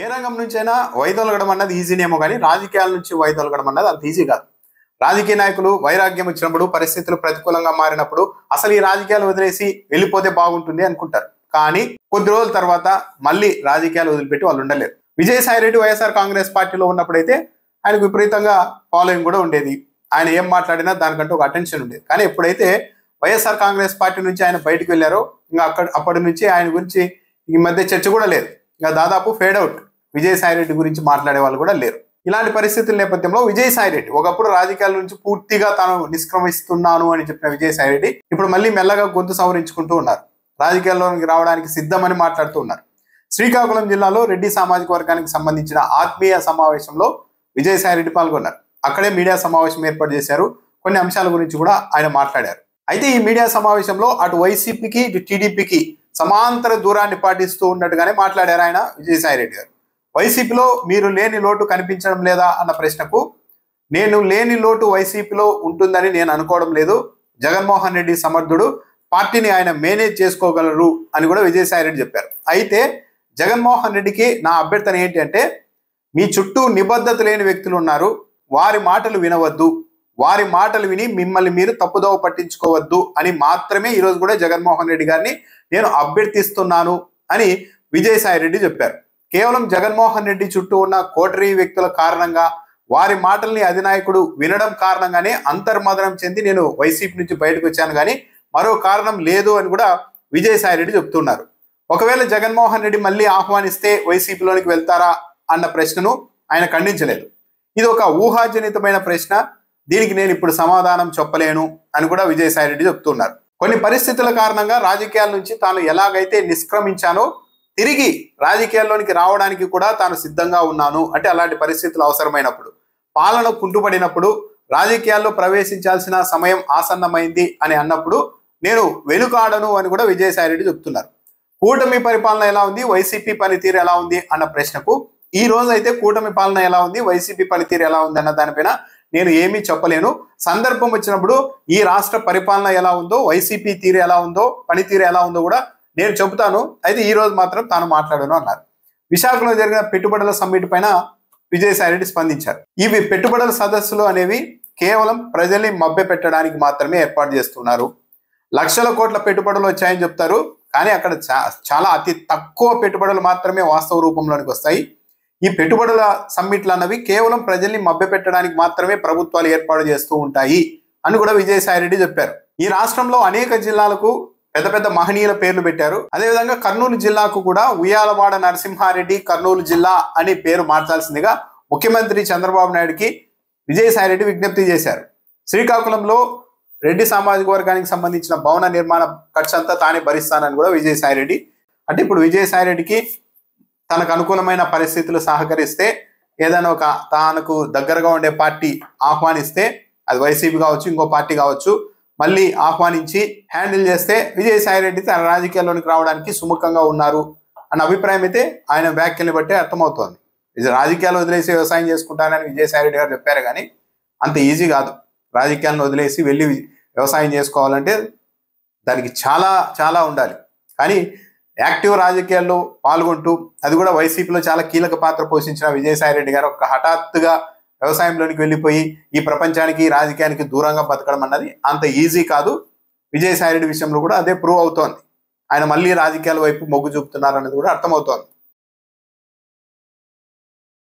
ఏ రంగం నుంచైనా వైదొలగడం అన్నది ఈజీనేమో కానీ రాజకీయాల నుంచి వైదొలగడం అన్నది అంత ఈజీ కాదు. రాజకీయ నాయకులు వైరాగ్యం వచ్చినప్పుడు, పరిస్థితులు ప్రతికూలంగా మారినప్పుడు అసలు ఈ రాజకీయాలు వదిలేసి వెళ్ళిపోతే బాగుంటుంది అనుకుంటారు. కానీ కొద్ది రోజుల తర్వాత మళ్ళీ రాజకీయాలు వదిలిపెట్టి వాళ్ళు ఉండలేరు. విజయసాయి రెడ్డి వైఎస్ఆర్ కాంగ్రెస్ పార్టీలో ఉన్నప్పుడైతే ఆయనకు విపరీతంగా ఫాలోయింగ్ కూడా ఉండేది. ఆయన ఏం మాట్లాడినా దానికంటూ ఒక అటెన్షన్ ఉండేది. కానీ ఎప్పుడైతే వైఎస్ఆర్ కాంగ్రెస్ పార్టీ నుంచి ఆయన బయటకు వెళ్ళారో ఇంకా అప్పటి నుంచి ఆయన గురించి ఈ మధ్య చర్చ కూడా లేదు. ఇంకా దాదాపు ఫేడ్ అవుట్. విజయసాయి రెడ్డి గురించి మాట్లాడే వాళ్ళు కూడా లేరు. ఇలాంటి పరిస్థితుల నేపథ్యంలో విజయసాయి రెడ్డి ఒకప్పుడు రాజకీయాల నుంచి పూర్తిగా తాను నిష్క్రమిస్తున్నాను అని చెప్పిన విజయసాయి రెడ్డి ఇప్పుడు మళ్ళీ మెల్లగా గొంతు సవరించుకుంటూ ఉన్నారు. రాజకీయాల్లోకి రావడానికి సిద్ధమని మాట్లాడుతూ ఉన్నారు. శ్రీకాకుళం జిల్లాలో రెడ్డి సామాజిక వర్గానికి సంబంధించిన ఆత్మీయ సమావేశంలో విజయసాయి రెడ్డి పాల్గొన్నారు. అక్కడే మీడియా సమావేశం ఏర్పాటు చేశారు. కొన్ని అంశాల గురించి కూడా ఆయన మాట్లాడారు. అయితే ఈ మీడియా సమావేశంలో అటు వైసీపీకి ఇటు టీడీపీకి సమాంతర దూరాన్ని పాటిస్తూ ఉన్నట్టుగానే మాట్లాడారు ఆయన విజయసాయి రెడ్డి గారు. వైసీపీలో మీరు లేని లోటు కనిపించడం లేదా అన్న ప్రశ్నకు నేను లేని లోటు వైసీపీలో ఉంటుందని నేను అనుకోవడం లేదు. జగన్మోహన్ రెడ్డి సమర్థుడు, పార్టీని ఆయన మేనేజ్ చేసుకోగలరు అని కూడా విజయసాయి రెడ్డి చెప్పారు. అయితే జగన్మోహన్ రెడ్డికి నా అభ్యర్థన ఏంటి అంటే, మీ చుట్టూ నిబద్ధత లేని వ్యక్తులు ఉన్నారు, వారి మాటలు వినవద్దు, వారి మాటలు విని మిమ్మల్ని మీరు తప్పుదోవ పట్టించుకోవద్దు అని మాత్రమే ఈరోజు కూడా జగన్మోహన్ రెడ్డి గారిని నేను అభ్యర్థిస్తున్నాను అని విజయసాయి రెడ్డి చెప్పారు. కేవలం జగన్మోహన్ రెడ్డి చుట్టూ ఉన్న కోటరీ వ్యక్తుల కారణంగా, వారి మాటల్ని అధినాయకుడు వినడం కారణంగానే అంతర్మదనం చెంది నేను వైసీపీ నుంచి బయటకు వచ్చాను కానీ మరో కారణం లేదు అని కూడా విజయసాయి రెడ్డి చెప్తున్నారు. ఒకవేళ జగన్మోహన్ రెడ్డి మళ్ళీ ఆహ్వానిస్తే వైసీపీలోనికి వెళ్తారా అన్న ప్రశ్నను ఆయన ఖండించలేదు. ఇది ఒక ఊహాజనితమైన ప్రశ్న, దీనికి నేను ఇప్పుడు సమాధానం చెప్పలేను అని కూడా విజయసాయి రెడ్డి చెప్తున్నారు. కొన్ని పరిస్థితుల కారణంగా రాజకీయాల నుంచి తాను ఎలాగైతే నిష్క్రమించానో తిరిగి రాజకీయాల్లోనికి రావడానికి కూడా తాను సిద్ధంగా ఉన్నాను. అంటే అలాంటి పరిస్థితులు అవసరమైనప్పుడు, పాలన కుంటుపడినప్పుడు, రాజకీయాల్లో ప్రవేశించాల్సిన సమయం ఆసన్నమైంది అని అన్నప్పుడు నేను వెనుకాడను అని కూడా విజయసాయి రెడ్డి చెప్తున్నారు. కూటమి పరిపాలన ఎలా ఉంది, వైసీపీ పనితీరు ఎలా ఉంది అన్న ప్రశ్నకు ఈ రోజు అయితే కూటమి పాలన ఎలా ఉంది, వైసీపీ పనితీరు ఎలా ఉంది అన్న దానిపైన నేను ఏమీ చెప్పలేను. సందర్భం వచ్చినప్పుడు ఈ రాష్ట్ర పరిపాలన ఎలా ఉందో, వైసీపీ తీరు ఎలా ఉందో, పనితీరు ఎలా ఉందో కూడా నేను చెబుతాను. అయితే ఈ రోజు మాత్రం తాను మాట్లాడను అన్నారు. విశాఖలో జరిగిన పెట్టుబడుల సమ్మిట్ పైన విజయసాయి రెడ్డి స్పందించారు. ఇవి పెట్టుబడుల సదస్సులు అనేవి కేవలం ప్రజల్ని మభ్య పెట్టడానికి మాత్రమే ఏర్పాటు చేస్తున్నారు. లక్షల కోట్ల పెట్టుబడులు వచ్చాయని చెప్తారు, కానీ అక్కడ చాలా అతి తక్కువ పెట్టుబడులు మాత్రమే వాస్తవ రూపంలోనికి వస్తాయి. ఈ పెట్టుబడుల సమ్మిట్లు అన్నవి కేవలం ప్రజల్ని మభ్య పెట్టడానికి మాత్రమే ప్రభుత్వాలు ఏర్పాటు చేస్తూ ఉంటాయి అని కూడా విజయసాయి రెడ్డి చెప్పారు. ఈ రాష్ట్రంలో అనేక జిల్లాలకు పెద్ద పెద్ద మహనీయుల పేర్లు పెట్టారు. అదేవిధంగా కర్నూలు జిల్లాకు కూడా ఉయ్యాలవాడ నరసింహారెడ్డి కర్నూలు జిల్లా అని పేరు మార్చాల్సిందిగా ముఖ్యమంత్రి చంద్రబాబు నాయుడుకి విజయసాయి రెడ్డి విజ్ఞప్తి చేశారు. శ్రీకాకుళంలో రెడ్డి సామాజిక వర్గానికి సంబంధించిన భవన నిర్మాణ ఖర్చు అంతా తానే భరిస్తానని కూడా విజయసాయి రెడ్డి, అంటే ఇప్పుడు విజయసాయి రెడ్డికి తనకు అనుకూలమైన పరిస్థితులు సహకరిస్తే, ఏదైనా ఒక తనకు దగ్గరగా ఉండే పార్టీ ఆహ్వానిస్తే, అది వైసీపీ కావచ్చు, ఇంకో పార్టీ కావచ్చు, మళ్ళీ ఆహ్వానించి హ్యాండిల్ చేస్తే విజయసాయి రెడ్డి తన రాజకీయాల్లోనికి రావడానికి సుముఖంగా ఉన్నారు అన్న అభిప్రాయం అయితే ఆయన వ్యాఖ్యల్ని బట్టే అర్థమవుతోంది. ఇది రాజకీయాలు వదిలేసి వ్యవసాయం చేసుకుంటానని విజయసాయి రెడ్డి గారు చెప్పారు, కానీ అంత ఈజీ కాదు. రాజకీయాలను వదిలేసి వెళ్ళి వ్యవసాయం చేసుకోవాలంటే దానికి చాలా చాలా ఉండాలి. కానీ యాక్టివ్ రాజకీయాల్లో పాల్గొంటూ, అది కూడా వైసీపీలో చాలా కీలక పాత్ర పోషించిన విజయసాయి రెడ్డి గారు ఒక హఠాత్తుగా వ్యవసాయంలోనికి వెళ్ళిపోయి ఈ ప్రపంచానికి, రాజకీయానికి దూరంగా బతకడం అన్నది అంత ఈజీ కాదు. విజయసాయి రెడ్డి విషయంలో కూడా అదే ప్రూవ్ అవుతోంది. ఆయన మళ్ళీ రాజకీయాల వైపు మొగ్గు చూపుతున్నారు అన్నది కూడా అర్థమవుతోంది.